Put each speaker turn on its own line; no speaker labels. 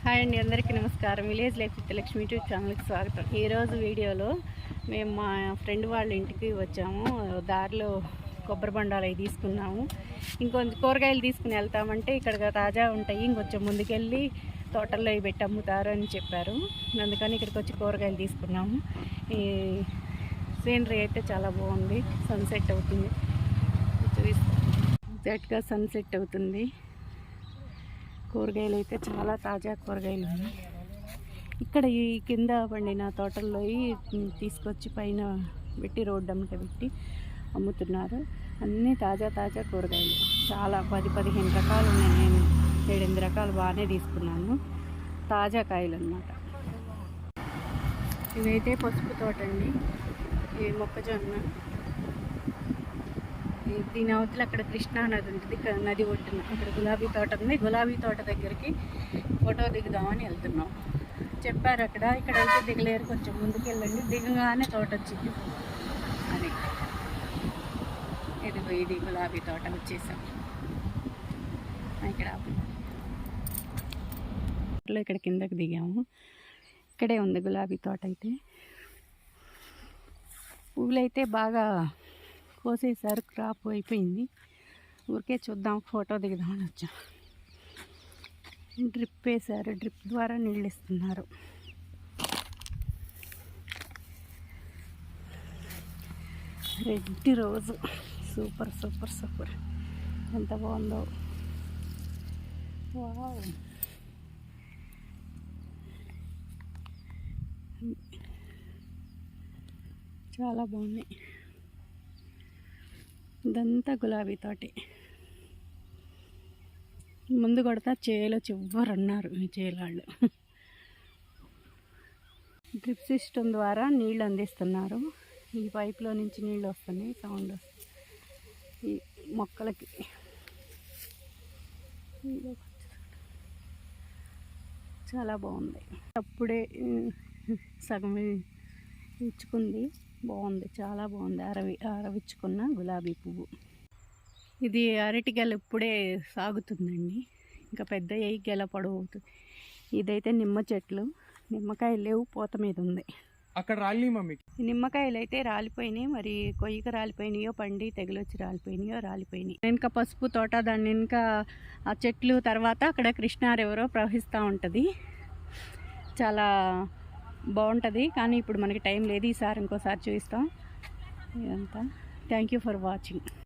Hi అండి, అందరికీ నమస్కారం. Village life with Lakshmi YouTube ఛానల్కి స్వాగతం. ఈరోజు వీడియోలో మేము మా ఫ్రెండ్ వాళ్ళ ఇంటికి వచ్చాము. దారిలో కొబ్బరి బొండాలు అవి తీసుకున్నాము. ఇంకొంచెం కూరగాయలు తీసుకుని వెళ్తామంటే ఇక్కడ తాజా ఉంటాయి, ఇంకొంచెం ముందుకెళ్ళి తోటల్లో ఇవి పెట్టి అమ్ముతారు అని చెప్పారు. అందుకని ఇక్కడికి వచ్చి కూరగాయలు తీసుకున్నాము. ఈ సీనరీ అయితే చాలా బాగుంది. సన్సెట్ అవుతుంది, ఎగ్జాక్ట్గా సన్సెట్ అవుతుంది. కూరగాయలు అయితే చాలా తాజా కూరగాయలు ఉన్నాయి. ఇక్కడ ఈ కింద పండిన తోటల్లో తీసుకొచ్చి పైన పెట్టి రోడ్డు అమ్మట పెట్టి అమ్ముతున్నారు. అన్నీ తాజా కూరగాయలు. చాలా 10-15 రకాలు ఉన్నాయి. నేను 7-8 రకాలు బాగానే తీసుకున్నాను. తాజా కాయలు అన్నమాట. ఇదైతే పసుపు తోట అండి. ఈ మొక్కజొన్న. దీని అవతల అక్కడ కృష్ణా నది ఉంటుంది. నది ఒడ్డున అక్కడ గులాబీ తోట ఉంది. గులాబీ తోట దగ్గరికి ఫోటో దిగుదామని వెళ్తున్నాం. చెప్పారు ఇక్కడ అయితే దిగలేరు, కొంచెం ముందుకు వెళ్ళండి, దిగగానే తోట వచ్చింది అని. ఇది గులాబీ తోట వచ్చేసాం. ఇక్కడ కిందకి దిగాము. ఇక్కడే ఉంది గులాబీ తోట. అయితే పువ్వులైతే బాగా కోసేసారు, క్రాప్ అయిపోయింది. ఊరికే చూద్దాం, ఫోటో దిగుదామని వచ్చాం. డ్రిప్ వేశారు, డ్రిప్ ద్వారా నీళ్ళు ఇస్తున్నారు. రెడ్ రోజు సూపర్ ఎంత బాగుందో. వావ్, చాలా బాగున్నాయి. ఇదంతా గులాబీ తోటి. ముందు కొడతా చేలో చివ్వరన్నారు ఈ చేలాళ్ళు. డ్రిప్ సిస్టమ్ ద్వారా నీళ్ళు అందిస్తున్నారు. ఈ పైప్లో నుంచి నీళ్ళు వస్తున్నాయి, సౌండ్ వస్తుంది ఈ మొక్కలకి. చాలా బాగుంది. అప్పుడే సగం ఇచ్చుకుంది, బాగుంది, చాలా బాగుంది. అరవిచ్చుకున్న గులాబీ పువ్వు. ఇది అరటి గెల ఇప్పుడే సాగుతుందండి, ఇంకా పెద్ద గెల పొడవు అవుతుంది. ఇదైతే నిమ్మ చెట్లు. నిమ్మకాయలు లేవు, పూత మీద ఉంది.
అక్కడ రాలి మమ్మీ
నిమ్మకాయలు అయితే రాలిపోయినాయి. మరి కొయ్యక రాలిపోయినాయో, పండి తెగులొచ్చి రాలిపోయినాయి. వెనుక పసుపు తోట, దాని వెనుక ఆ చెట్లు, తర్వాత అక్కడ కృష్ణా రివర్ ప్రవహిస్తూ ఉంటుంది. చాలా బాగుంటుంది. కానీ ఇప్పుడు మనకి టైం లేదు. ఈసారి ఇంకోసారి చూపిస్తాం. ఇదంతా. Thank you for watching.